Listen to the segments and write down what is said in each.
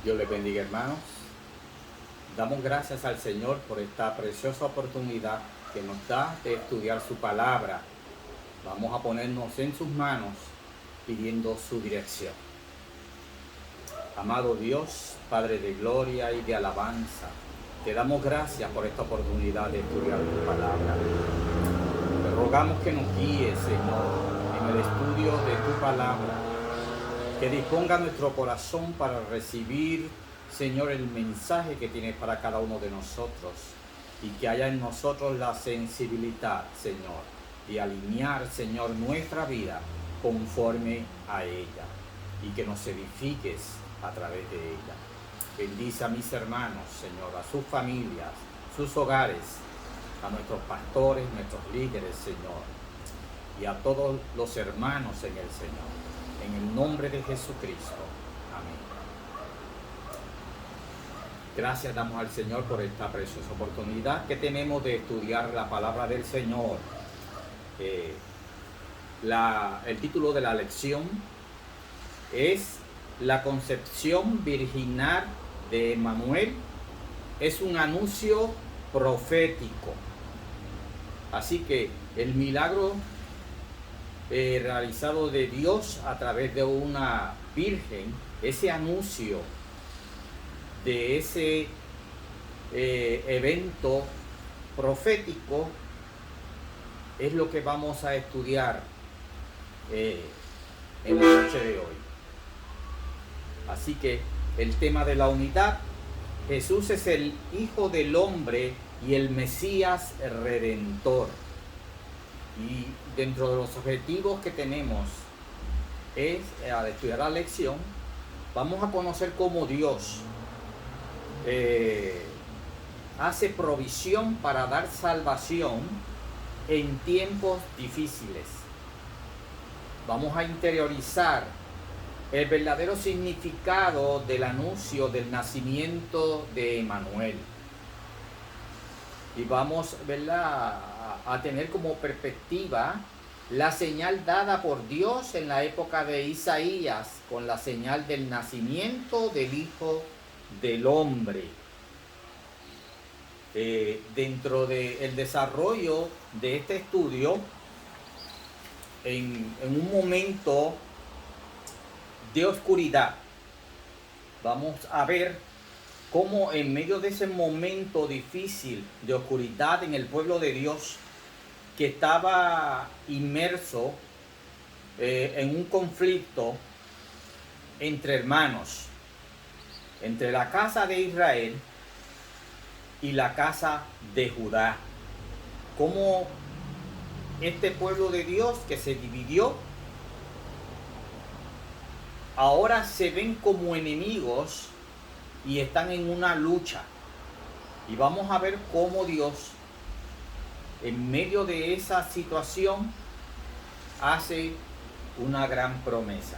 Dios les bendiga, hermanos. Damos gracias al Señor por esta preciosa oportunidad que nos da de estudiar su palabra. Vamos a ponernos en sus manos pidiendo su dirección. Amado Dios, Padre de gloria y de alabanza, te damos gracias por esta oportunidad de estudiar tu palabra. Te rogamos que nos guíes, Señor, en el estudio de tu palabra, que disponga nuestro corazón para recibir, Señor, el mensaje que tienes para cada uno de nosotros, y que haya en nosotros la sensibilidad, Señor, de alinear, Señor, nuestra vida conforme a ella, y que nos edifiques a través de ella. Bendice a mis hermanos, Señor, a sus familias, sus hogares, a nuestros pastores, nuestros líderes, Señor, y a todos los hermanos en el Señor. En el nombre de Jesucristo. Amén. Gracias damos al Señor por esta preciosa oportunidad que tenemos de estudiar la palabra del Señor. El título de la lección es La concepción virginal de Emmanuel es un anuncio profético. Así que el milagro realizado de Dios a través de una virgen, ese anuncio de ese evento profético es lo que vamos a estudiar en la noche de hoy. Así que el tema de la unidad: Jesús es el Hijo del Hombre y el Mesías Redentor. Y dentro de los objetivos que tenemos es, al estudiar la lección, vamos a conocer cómo Dios hace provisión para dar salvación en tiempos difíciles. Vamos a interiorizar el verdadero significado del anuncio del nacimiento de Emmanuel. Y vamos, ¿verdad?, a tener como perspectiva la señal dada por Dios en la época de Isaías con la señal del nacimiento del Hijo del Hombre. Dentro del desarrollo de este estudio, en un momento de oscuridad, vamos a ver cómo en medio de ese momento difícil de oscuridad en el pueblo de Dios, que estaba inmerso en un conflicto entre hermanos, entre la casa de Israel y la casa de Judá, cómo este pueblo de Dios que se dividió ahora se ven como enemigos y están en una lucha. Y vamos a ver cómo Dios, en medio de esa situación, hace una gran promesa.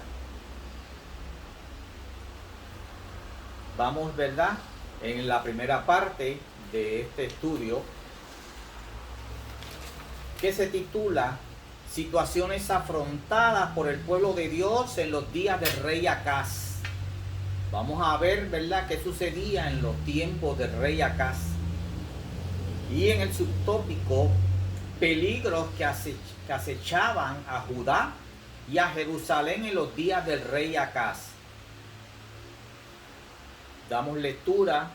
Vamos, ¿verdad?, en la primera parte de este estudio, que se titula Situaciones afrontadas por el pueblo de Dios en los días del rey Acaz. Vamos a ver, ¿verdad?, qué sucedía en los tiempos del rey Acaz. Y en el subtópico, peligros que acechaban a Judá y a Jerusalén en los días del rey Acaz. Damos lectura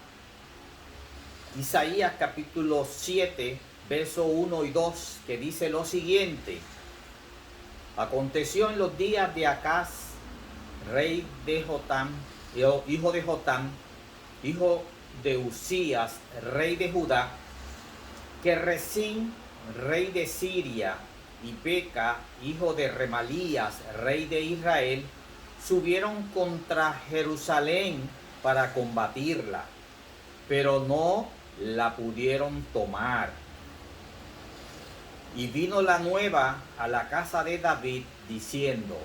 Isaías capítulo 7, verso 1 y 2, que dice lo siguiente: Aconteció en los días de Acaz, rey de Jotam, hijo de Jotam, hijo de Usías, rey de Judá, que Resín, rey de Siria, y Peca, hijo de Remalías, rey de Israel, subieron contra Jerusalén para combatirla, pero no la pudieron tomar. Y vino la nueva a la casa de David, diciendo: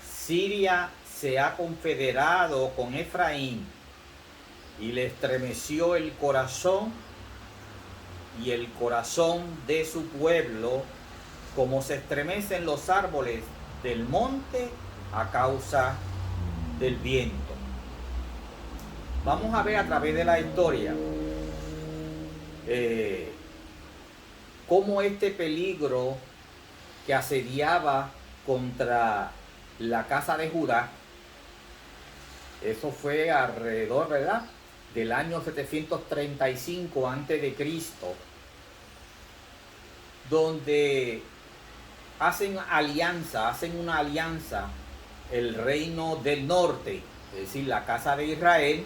Siria se ha confederado con Efraín, y le estremeció el corazón y el corazón de su pueblo, como se estremecen los árboles del monte a causa del viento. vamos a ver a través de la historia cómo este peligro que asediaba contra la casa de Judá, eso fue alrededor, ¿verdad?, del año 735 a.C., donde hacen una alianza el reino del norte, es decir, la casa de Israel,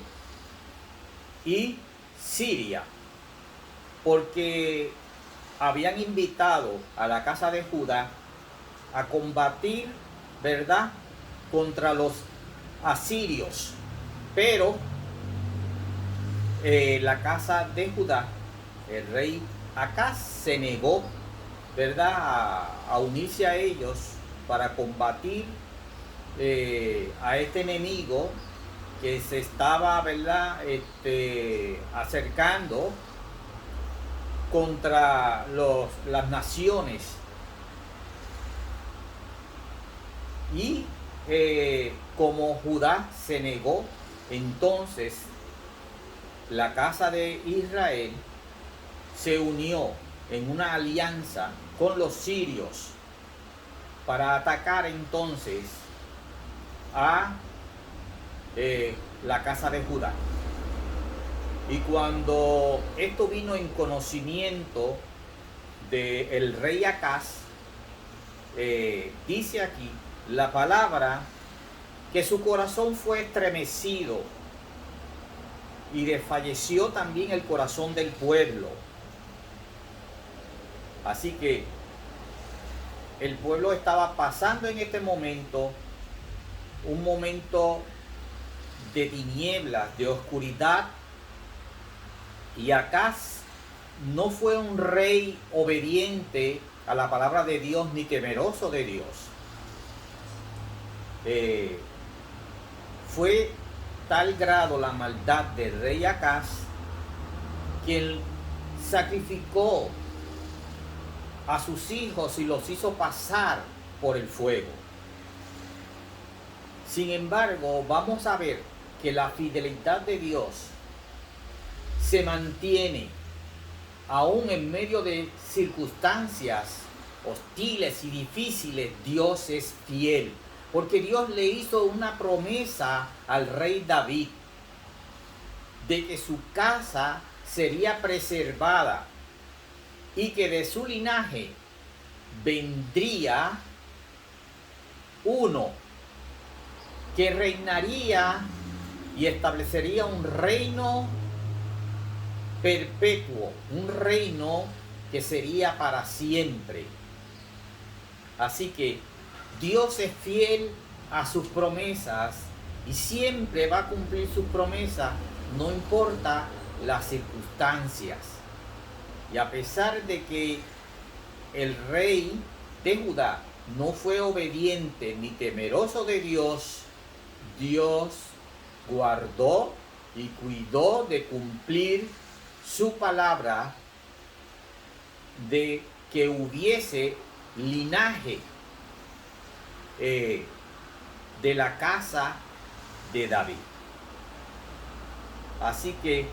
y Siria, porque habían invitado a la casa de Judá a combatir, ¿verdad?, contra los asirios, pero la casa de Judá, el rey Acaz, se negó, ¿verdad?, a unirse a ellos para combatir a este enemigo que se estaba, ¿verdad?, acercando contra las naciones. Y como Judá se negó, entonces la casa de Israel se unió en una alianza con los sirios para atacar entonces a la casa de Judá. Y cuando esto vino en conocimiento del rey Acaz, dice aquí la palabra que su corazón fue estremecido y desfalleció también el corazón del pueblo. Así que el pueblo estaba pasando en este momento un momento de tinieblas, de oscuridad, y Acaz no fue un rey obediente a la palabra de Dios ni temeroso de Dios. Fue tal grado la maldad del rey Acaz que él sacrificó a sus hijos y los hizo pasar por el fuego. Sin embargo, vamos a ver que la fidelidad de Dios se mantiene aún en medio de circunstancias hostiles y difíciles. Dios es fiel, porque Dios le hizo una promesa al rey David de que su casa sería preservada y que de su linaje vendría uno que reinaría y establecería un reino perpetuo, un reino que sería para siempre. Así que Dios es fiel a sus promesas y siempre va a cumplir sus promesas, no importa las circunstancias. Y a pesar de que el rey de Judá no fue obediente ni temeroso de Dios, Dios guardó y cuidó de cumplir su palabra de que hubiese linaje de la casa de David. Así que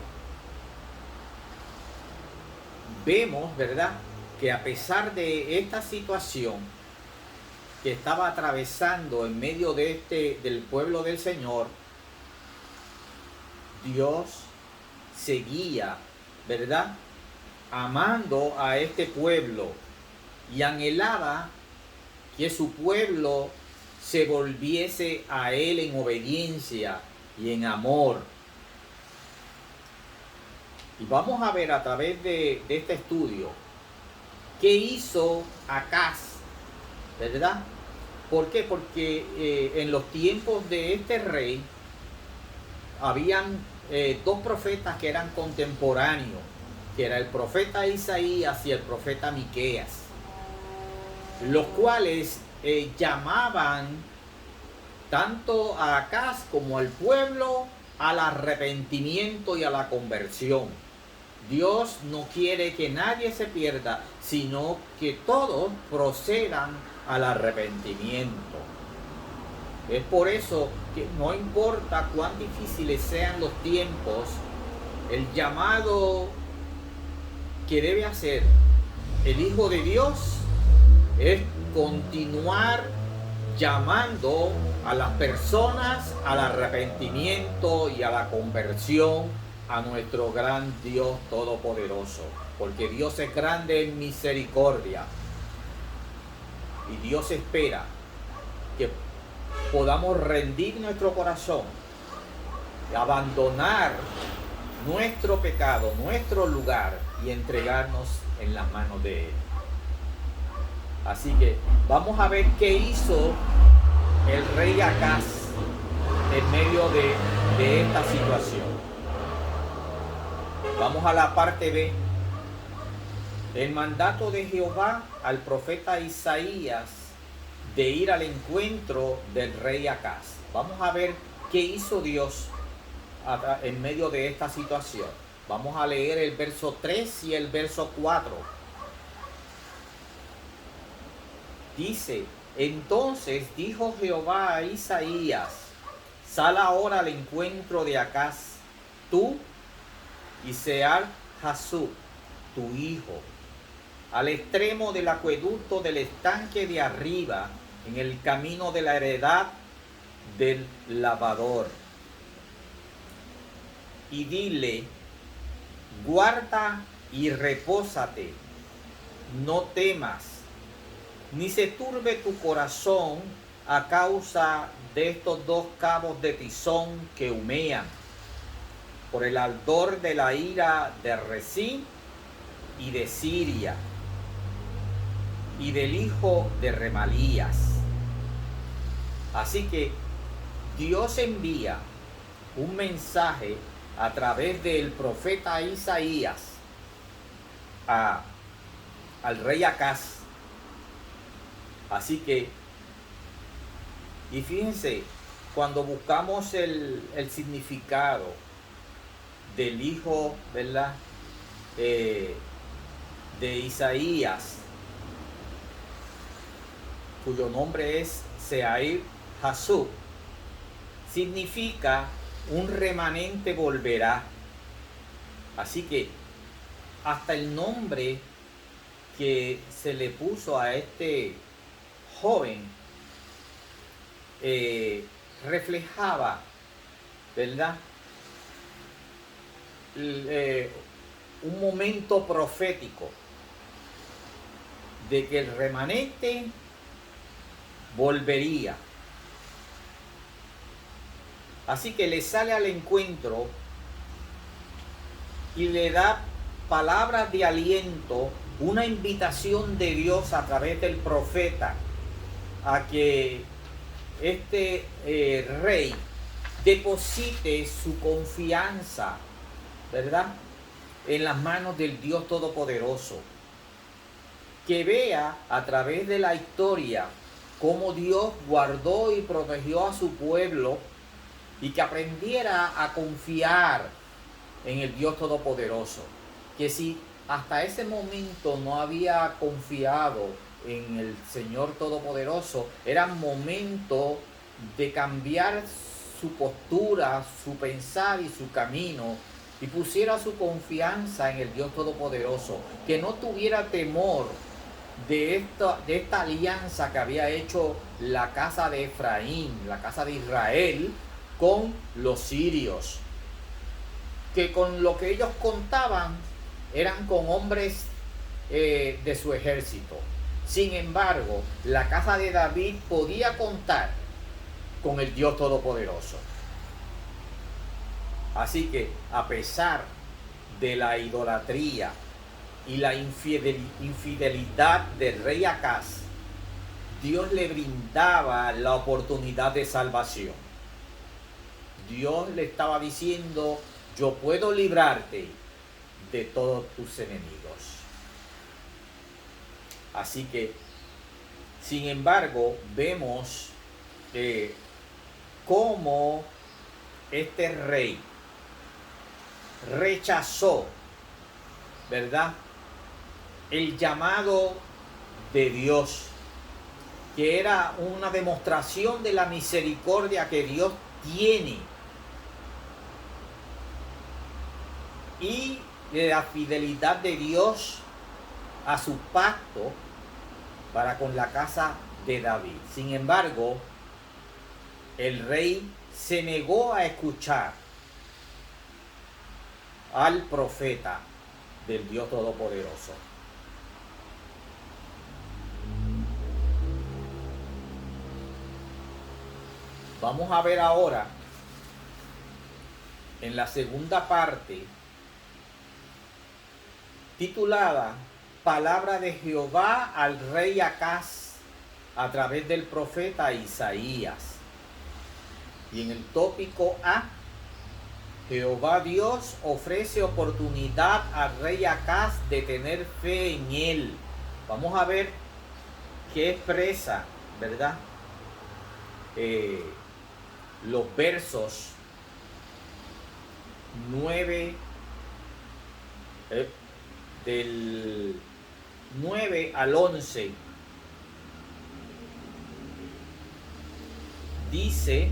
vemos, ¿verdad?, que a pesar de esta situación que estaba atravesando en medio de del pueblo del Señor, Dios seguía, ¿verdad?, amando a este pueblo y anhelaba que su pueblo se volviese a él en obediencia y en amor. Y vamos a ver a través de este estudio qué hizo Acaz, ¿verdad? ¿Por qué? Porque en los tiempos de este rey habían dos profetas que eran contemporáneos, que era el profeta Isaías y el profeta Miqueas, los cuales llamaban tanto a Acaz como al pueblo al arrepentimiento y a la conversión. Dios no quiere que nadie se pierda, sino que todos procedan al arrepentimiento. Es por eso que no importa cuán difíciles sean los tiempos, el llamado que debe hacer el Hijo de Dios es continuar llamando a las personas al arrepentimiento y a la conversión a nuestro gran Dios Todopoderoso, porque Dios es grande en misericordia y Dios espera que podamos rendir nuestro corazón, abandonar nuestro pecado, nuestro lugar y entregarnos en las manos de Él. Así que vamos a ver qué hizo el rey Acaz en medio de esta situación. Vamos a la parte B. El mandato de Jehová al profeta Isaías de ir al encuentro del rey Acaz. Vamos a ver qué hizo Dios en medio de esta situación. Vamos a leer el verso 3 y el verso 4. Dice: entonces dijo Jehová a Isaías: sal ahora al encuentro de Acaz, tú y Sear-Jasub, tu hijo, al extremo del acueducto del estanque de arriba, en el camino de la heredad del lavador. Y dile: guarda y repósate, no temas, ni se turbe tu corazón a causa de estos dos cabos de tizón que humean, por el ardor de la ira de Rezín y de Siria, y del hijo de Remalías. Así que Dios envía un mensaje a través del profeta Isaías al rey Acaz. Así que, y fíjense, cuando buscamos el significado del hijo, ¿verdad?, de Isaías, cuyo nombre es Sear-Jasub, significa un remanente volverá. Así que hasta el nombre que se le puso a este joven reflejaba, ¿verdad?, un momento profético de que el remanente volvería. Así que le sale al encuentro y le da palabras de aliento, una invitación de Dios a través del profeta a que este rey deposite su confianza, ¿verdad?, en las manos del Dios Todopoderoso. Que vea a través de la historia cómo Dios guardó y protegió a su pueblo, y que aprendiera a confiar en el Dios Todopoderoso. Que si hasta ese momento no había confiado en el Señor Todopoderoso, era momento de cambiar su postura, su pensar y su camino, y pusiera su confianza en el Dios Todopoderoso. Que no tuviera temor de esta alianza que había hecho la casa de Efraín, la casa de Israel, con los sirios, que con lo que ellos contaban eran con hombres de su ejército. Sin embargo, la casa de David podía contar con el Dios Todopoderoso. Así que, a pesar de la idolatría y la infidelidad del rey Acaz, Dios le brindaba la oportunidad de salvación. Dios le estaba diciendo: yo puedo librarte de todos tus enemigos. Así que, sin embargo, vemos cómo este rey rechazó, ¿verdad?, el llamado de Dios, que era una demostración de la misericordia que Dios tiene y de la fidelidad de Dios a su pacto para con la casa de David. Sin embargo, el rey se negó a escuchar al profeta del Dios Todopoderoso. Vamos a ver ahora en la segunda parte titulada Palabra de Jehová al rey Acaz a través del profeta Isaías. Y en el tópico A, Jehová Dios ofrece oportunidad al rey Acaz de tener fe en él. Vamos a ver qué expresa, ¿verdad? Los versos 9 del 9 al 11 dice: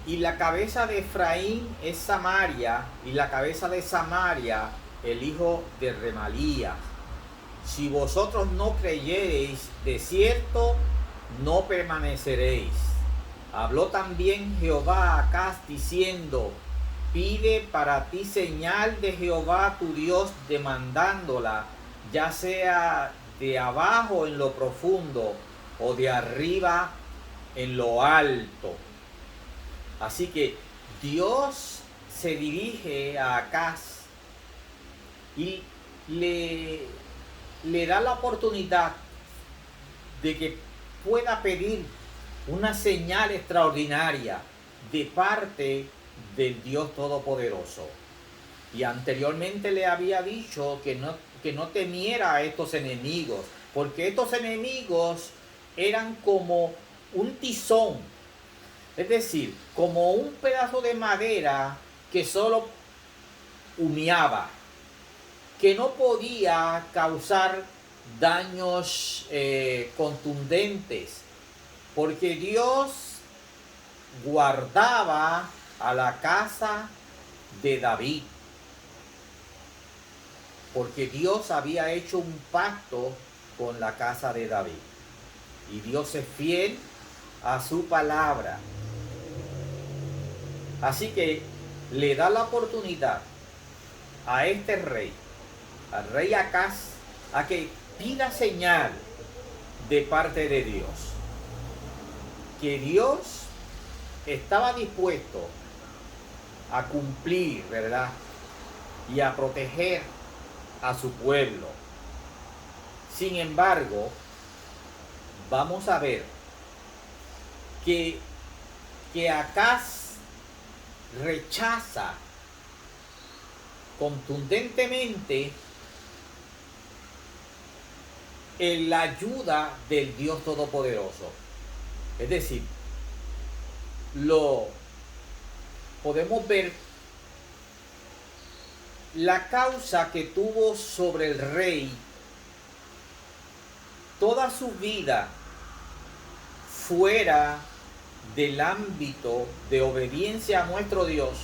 y la cabeza de Efraín es Samaria, y la cabeza de Samaria el hijo de Remalías. Si vosotros no creyereis, de cierto no permaneceréis. Habló también Jehová a Acaz diciendo: pide para ti señal de Jehová tu Dios, demandándola, ya sea de abajo en lo profundo o de arriba en lo alto. Así que Dios se dirige a Acaz y le da la oportunidad de que pueda pedir una señal extraordinaria de parte del Dios Todopoderoso. Y anteriormente le había dicho que no temiera a estos enemigos, porque estos enemigos eran como un tizón, es decir, como un pedazo de madera que solo humeaba, que no podía causar daños contundentes, porque Dios guardaba a la casa de David, porque Dios había hecho un pacto con la casa de David, y Dios es fiel a su palabra. Así que le da la oportunidad a este rey, al rey Acaz, a que pida señal de parte de Dios, que Dios estaba dispuesto a cumplir, ¿verdad? Y a proteger a su pueblo. Sin embargo, vamos a ver que Acaz rechaza contundentemente la ayuda del Dios Todopoderoso. Es decir, lo podemos ver la causa que tuvo sobre el rey toda su vida fuera del ámbito de obediencia a nuestro Dios.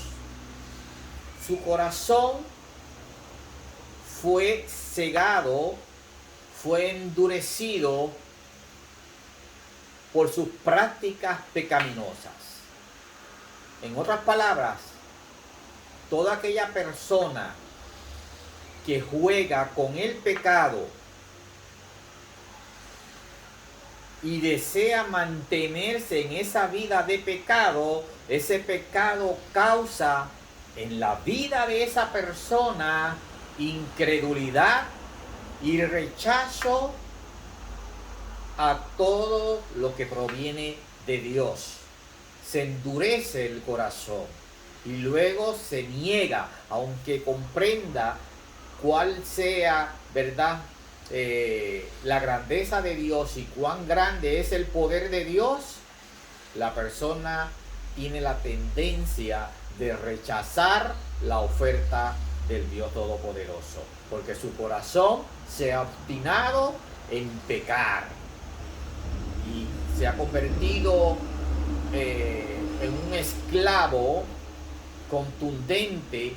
Su corazón fue cegado, fue endurecido por sus prácticas pecaminosas. En otras palabras, toda aquella persona que juega con el pecado y desea mantenerse en esa vida de pecado, ese pecado causa en la vida de esa persona incredulidad y rechazo a todo lo que proviene de Dios. Se endurece el corazón y luego se niega, aunque comprenda cuál sea, ¿verdad?, la grandeza de Dios y cuán grande es el poder de Dios. La persona tiene la tendencia de rechazar la oferta del Dios Todopoderoso, porque su corazón se ha obstinado en pecar y se ha convertido en un esclavo contundente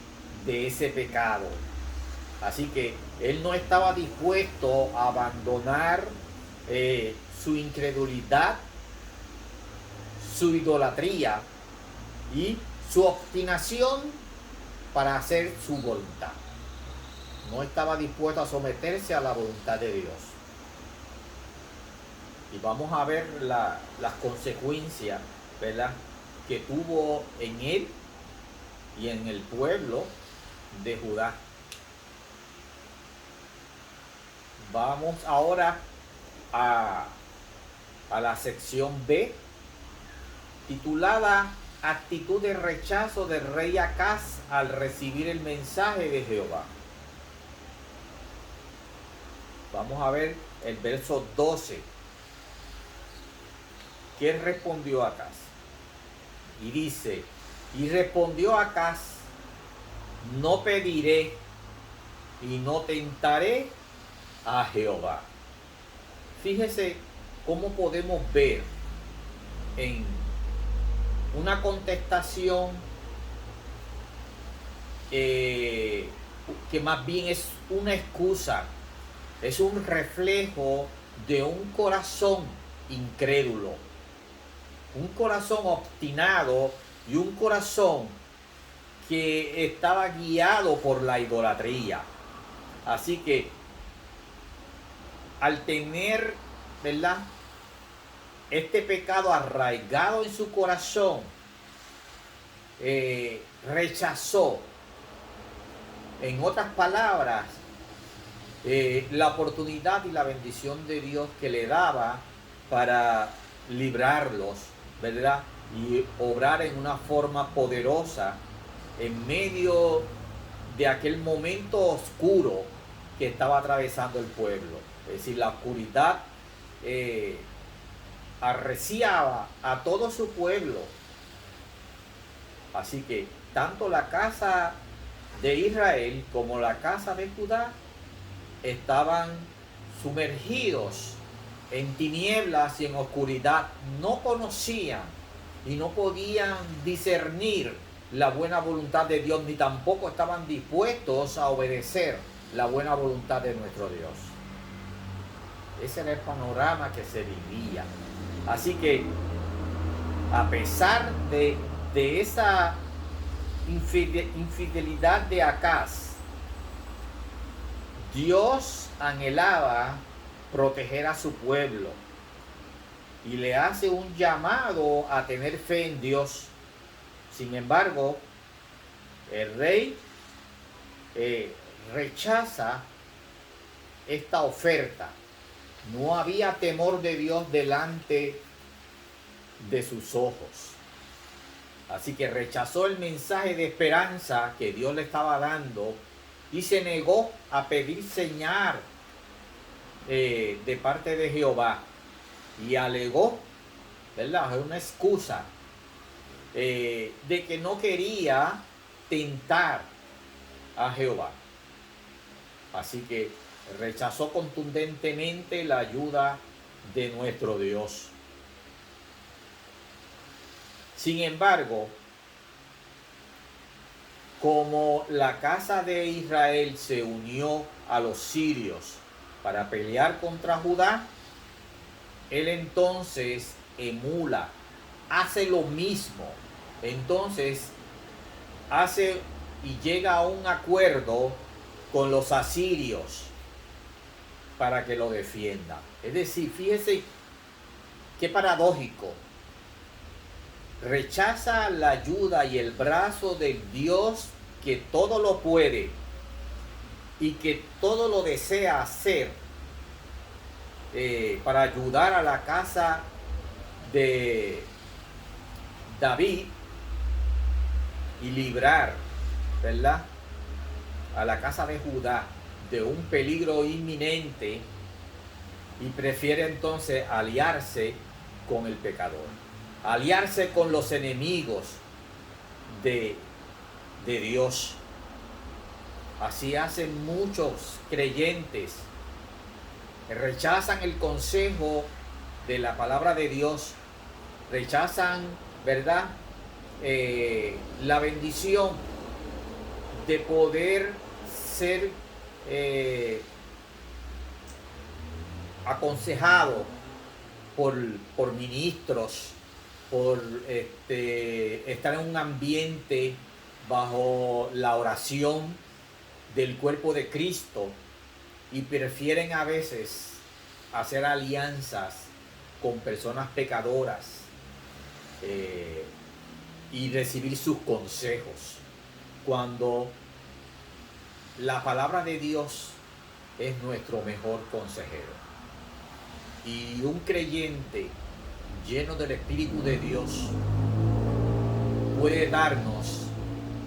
de ese pecado. Así que él no estaba dispuesto a abandonar su incredulidad, su idolatría y su obstinación para hacer su voluntad. No estaba dispuesto a someterse a la voluntad de Dios. Y vamos a ver las consecuencias, ¿verdad?, que tuvo en él y en el pueblo de Judá. Vamos ahora a la sección B, titulada Actitud de rechazo del rey Acaz al recibir el mensaje de Jehová. Vamos a ver el verso 12. ¿Qué respondió Acaz? Y dice, y respondió Acaz, no pediré y no tentaré a Jehová. Fíjese cómo podemos ver en una contestación que más bien es una excusa, es un reflejo de un corazón incrédulo, un corazón obstinado y un corazón que estaba guiado por la idolatría. Así que al tener, ¿verdad?, este pecado arraigado en su corazón, rechazó, en otras palabras, la oportunidad y la bendición de Dios que le daba para librarlos, ¿verdad?, y obrar en una forma poderosa en medio de aquel momento oscuro que estaba atravesando el pueblo. Es decir, la oscuridad arreciaba a todo su pueblo. Así que tanto la casa de Israel como la casa de Judá estaban sumergidos en tinieblas y en oscuridad. No conocían y no podían discernir la buena voluntad de Dios, ni tampoco estaban dispuestos a obedecer la buena voluntad de nuestro Dios. Ese era el panorama que se vivía. Así que, a pesar de esa infidelidad de Acaz, Dios anhelaba proteger a su pueblo y le hace un llamado a tener fe en Dios. Sin embargo, el rey rechaza esta oferta. No había temor de Dios delante de sus ojos. Así que rechazó el mensaje de esperanza que Dios le estaba dando y se negó a pedir señal de parte de Jehová. Y alegó, ¿verdad?, una excusa de que no quería tentar a Jehová. Así que rechazó contundentemente la ayuda de nuestro Dios. Sin embargo, como la casa de Israel se unió a los sirios para pelear contra Judá, él entonces emula, hace lo mismo. Entonces hace y llega a un acuerdo con los asirios para que lo defienda. Es decir, fíjese qué paradójico. Rechaza la ayuda y el brazo del Dios que todo lo puede y que todo lo desea hacer para ayudar a la casa de David y librar, ¿verdad?, a la casa de Judá de un peligro inminente, y prefiere entonces aliarse con el pecador, aliarse con los enemigos de Dios. Así hacen muchos creyentes. Rechazan el consejo de la palabra de Dios. Rechazan, ¿verdad? La bendición de poder ser aconsejado por ministros, por estar en un ambiente bajo la oración del cuerpo de Cristo, y prefieren a veces hacer alianzas con personas pecadoras y recibir sus consejos, cuando la palabra de Dios es nuestro mejor consejero. Y un creyente lleno del Espíritu de Dios puede darnos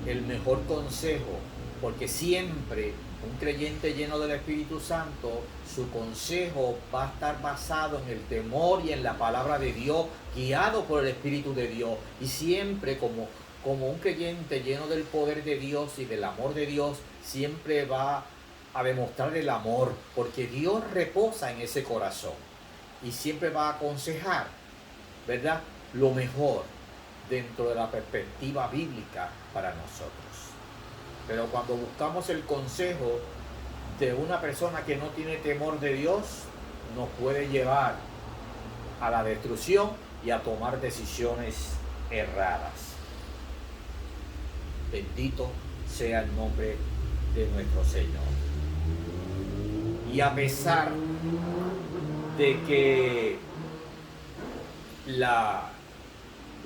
el mejor consejo, porque siempre un creyente lleno del Espíritu Santo, su consejo va a estar basado en el temor y en la palabra de Dios, guiado por el Espíritu de Dios. Y siempre como un creyente lleno del poder de Dios y del amor de Dios, siempre va a demostrar el amor, porque Dios reposa en ese corazón y siempre va a aconsejar, ¿verdad?, lo mejor dentro de la perspectiva bíblica para nosotros. Pero cuando buscamos el consejo de una persona que no tiene temor de Dios, nos puede llevar a la destrucción y a tomar decisiones erradas. Bendito sea el nombre de nuestro Señor. Y a pesar de que la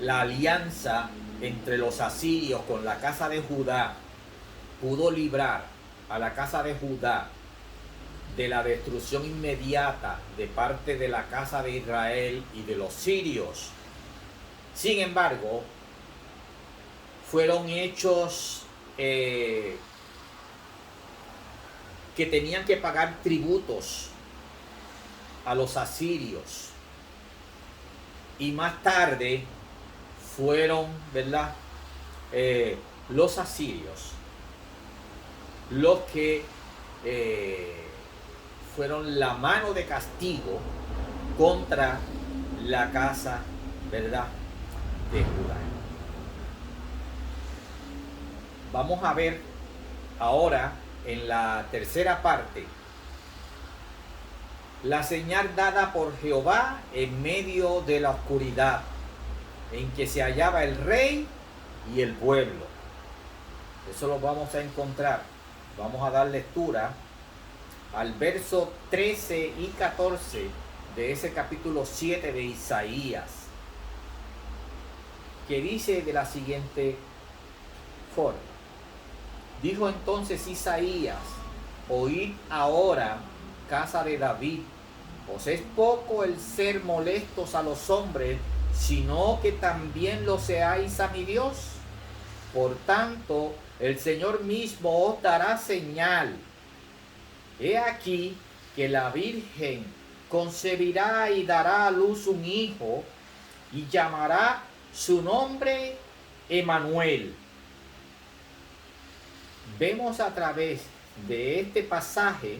alianza entre los asirios con la casa de Judá pudo librar a la casa de Judá de la destrucción inmediata de parte de la casa de Israel y de los sirios, sin embargo, fueron hechos que tenían que pagar tributos a los asirios, y más tarde fueron, ¿verdad?, los asirios los que fueron la mano de castigo contra la casa, ¿verdad?, de Judá. Vamos a ver ahora en la tercera parte la señal dada por Jehová en medio de la oscuridad en que se hallaba el rey y el pueblo. Eso lo vamos a encontrar. Vamos a dar lectura al verso 13 y 14 de ese capítulo 7 de Isaías, que dice de la siguiente forma: dijo entonces Isaías, oíd ahora, casa de David, ¿os es poco el ser molestos a los hombres, sino que también lo seáis a mi Dios? Por tanto, el Señor mismo os dará señal. He aquí que la Virgen concebirá y dará a luz un hijo, y llamará su nombre Emmanuel. Vemos a través de este pasaje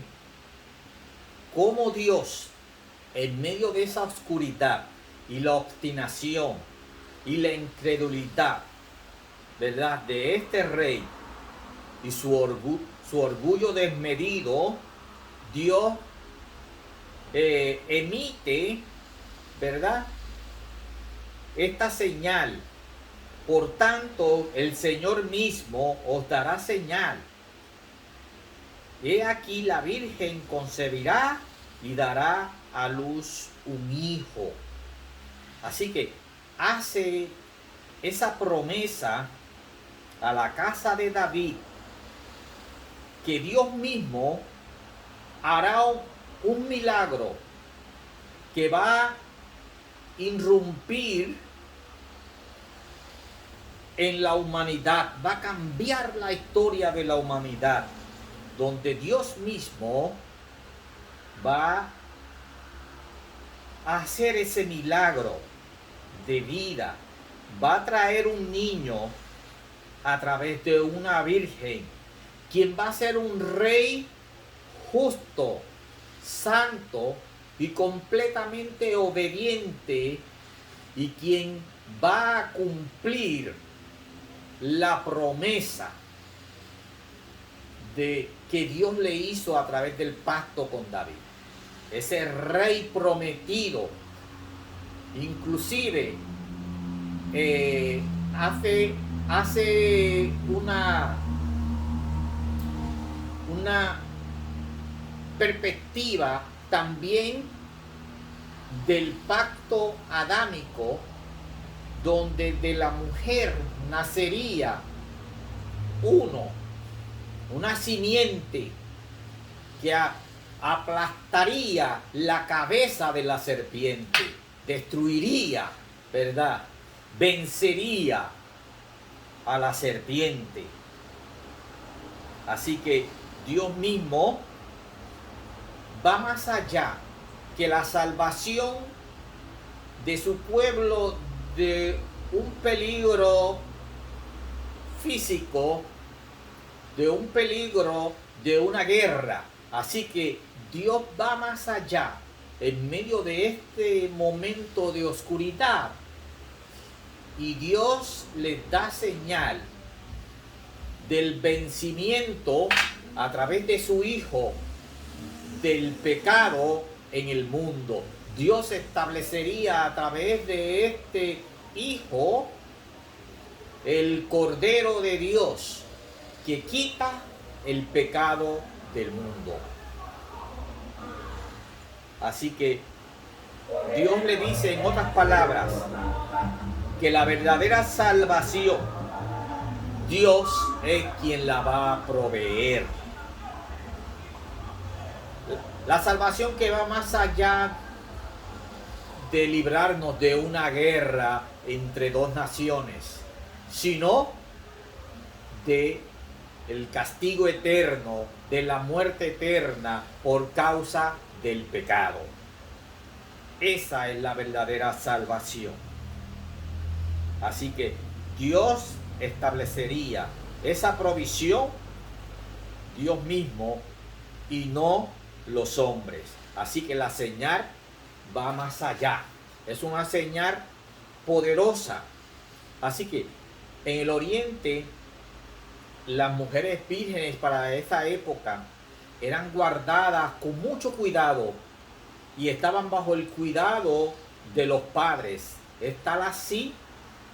cómo Dios, en medio de esa oscuridad y la obstinación y la incredulidad, ¿verdad?, de este rey y su orgullo desmedido, Dios emite, ¿verdad?, esta señal. Por tanto, el Señor mismo os dará señal. He aquí la Virgen concebirá y dará a luz un hijo. Así que hace esa promesa a la casa de David, que Dios mismo hará un milagro que va a irrumpir en la humanidad, va a cambiar la historia de la humanidad, donde Dios mismo va a hacer ese milagro de vida, va a traer un niño a través de una virgen, quien va a ser un rey justo, santo y completamente obediente, y quien va a cumplir la promesa de que Dios le hizo a través del pacto con David. Ese rey prometido, inclusive hace una perspectiva también del pacto adámico, donde de la mujer nacería una simiente que aplastaría la cabeza de la serpiente, destruiría, ¿verdad? Vencería a la serpiente. Así que Dios mismo va más allá que la salvación de su pueblo de un peligro físico, de un peligro de una guerra. Así que Dios va más allá en medio de este momento de oscuridad, y Dios les da señal del vencimiento a través de su Hijo del pecado en el mundo. Dios establecería a través de este Hijo el Cordero de Dios que quita el pecado del mundo. Así que Dios le dice, en otras palabras, que la verdadera salvación, Dios es quien la va a proveer. La salvación que va más allá de librarnos de una guerra entre dos naciones, sino de el castigo eterno, de la muerte eterna por causa del pecado. Esa es la verdadera salvación. Así que Dios establecería esa provisión, Dios mismo, y no los hombres. Así que la señal va más allá. Es una señal poderosa. Así que en el Oriente, las mujeres vírgenes para esa época eran guardadas con mucho cuidado y estaban bajo el cuidado de los padres. Es tal así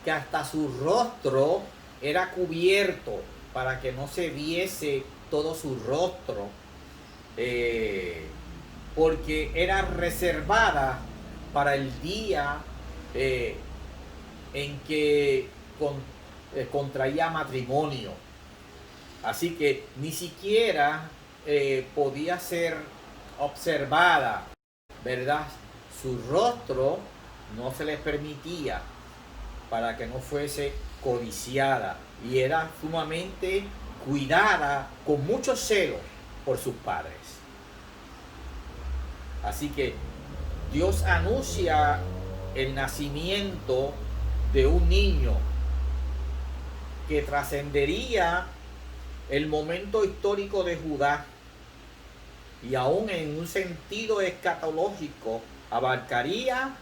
que hasta su rostro era cubierto para que no se viese todo su rostro, porque era reservada para el día en que contraía matrimonio. Así que ni siquiera podía ser observada, ¿verdad? Su rostro no se les permitía para que no fuese codiciada, y era sumamente cuidada con mucho celo por sus padres. Así que Dios anuncia el nacimiento de un niño que trascendería el momento histórico de Judá, y aún en un sentido escatológico abarcaría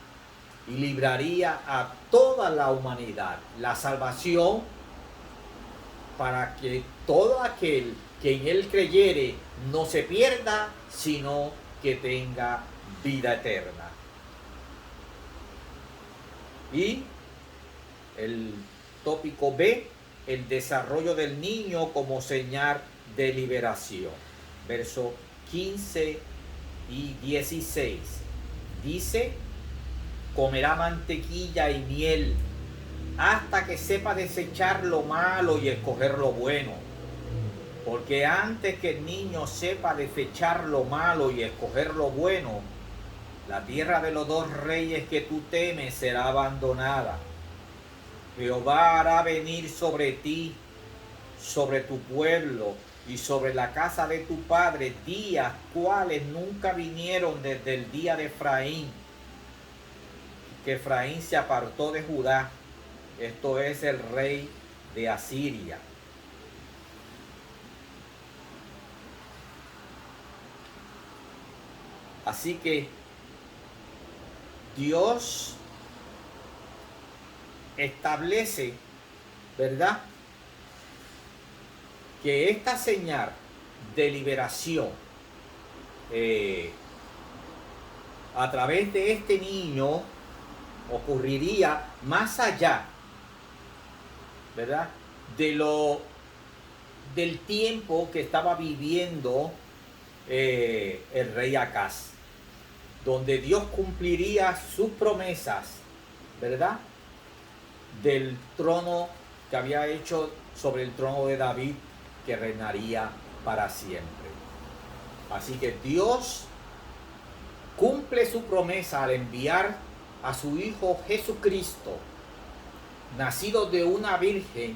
y libraría a toda la humanidad. La salvación para que todo aquel que en él creyere no se pierda, sino que tenga vida eterna. Y el tópico B, el desarrollo del niño como señal de liberación. Verso 15 y 16. Dice: comerá mantequilla y miel hasta que sepa desechar lo malo y escoger lo bueno. Porque antes que el niño sepa desechar lo malo y escoger lo bueno, la tierra de los dos reyes que tú temes será abandonada. Jehová hará venir sobre ti, sobre tu pueblo y sobre la casa de tu padre días cuales nunca vinieron desde el día de Efraín, que Efraín se apartó de Judá, esto es el rey de Asiria. Así que Dios establece, ¿verdad?, que esta señal de liberación a través de este niño ocurriría más allá, ¿verdad?, del tiempo que estaba viviendo el rey Acaz, donde Dios cumpliría sus promesas, ¿verdad?, del trono que había hecho sobre el trono de David, que reinaría para siempre. Así que Dios cumple su promesa al enviar a su Hijo Jesucristo, nacido de una virgen,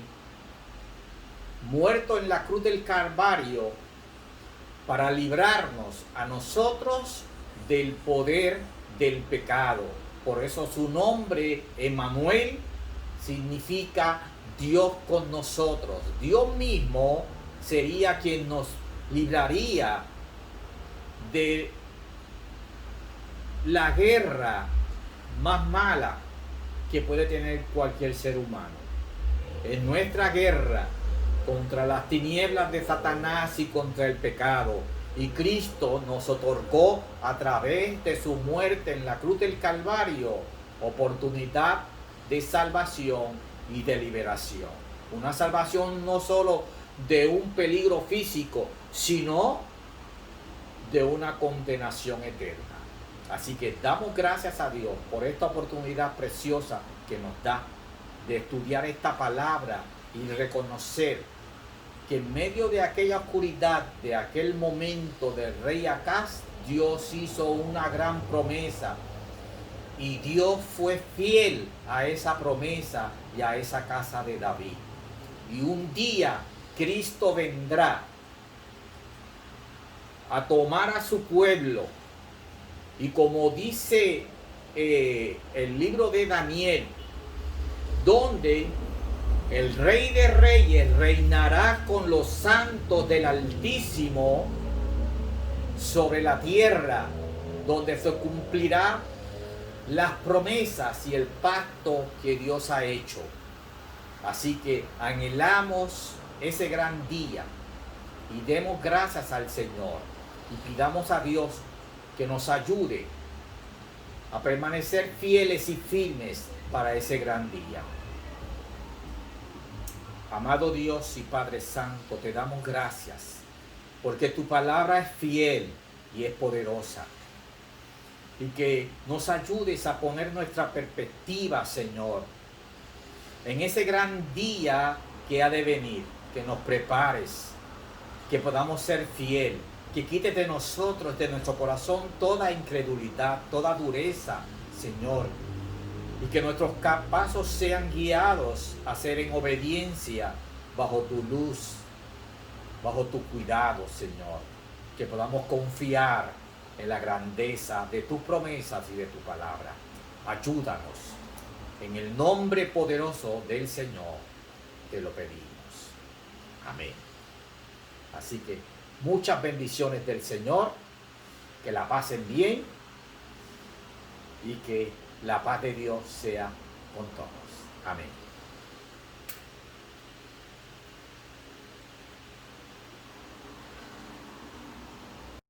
muerto en la cruz del Calvario, para librarnos a nosotros del poder del pecado. Por eso su nombre, Emmanuel, significa Dios con nosotros. Dios mismo sería quien nos libraría de la guerra más mala que puede tener cualquier ser humano. En nuestra guerra contra las tinieblas de Satanás y contra el pecado. Y Cristo nos otorgó a través de su muerte en la cruz del Calvario oportunidad de salvación y de liberación. Una salvación no solo de un peligro físico, sino de una condenación eterna. Así que damos gracias a Dios por esta oportunidad preciosa que nos da de estudiar esta palabra y reconocer que en medio de aquella oscuridad, de aquel momento del rey Acaz, Dios hizo una gran promesa y Dios fue fiel a esa promesa y a esa casa de David. Y un día Cristo vendrá a tomar a su pueblo, y como dice el libro de Daniel, donde el Rey de Reyes reinará con los santos del Altísimo sobre la tierra, donde se cumplirá las promesas y el pacto que Dios ha hecho. Así que anhelamos ese gran día y demos gracias al Señor y pidamos a Dios que nos ayude a permanecer fieles y firmes para ese gran día. Amado Dios y Padre Santo, te damos gracias porque tu palabra es fiel y es poderosa. Y que nos ayudes a poner nuestra perspectiva, Señor, en ese gran día que ha de venir, que nos prepares, que podamos ser fiel, que quites de nosotros, de nuestro corazón, toda incredulidad, toda dureza, Señor, y que nuestros pasos sean guiados a ser en obediencia bajo tu luz, bajo tu cuidado, Señor, que podamos confiar en la grandeza de tus promesas y de tu palabra. Ayúdanos. En el nombre poderoso del Señor te lo pedimos. Amén. Así que muchas bendiciones del Señor. Que la pasen bien. Y que la paz de Dios sea con todos. Amén.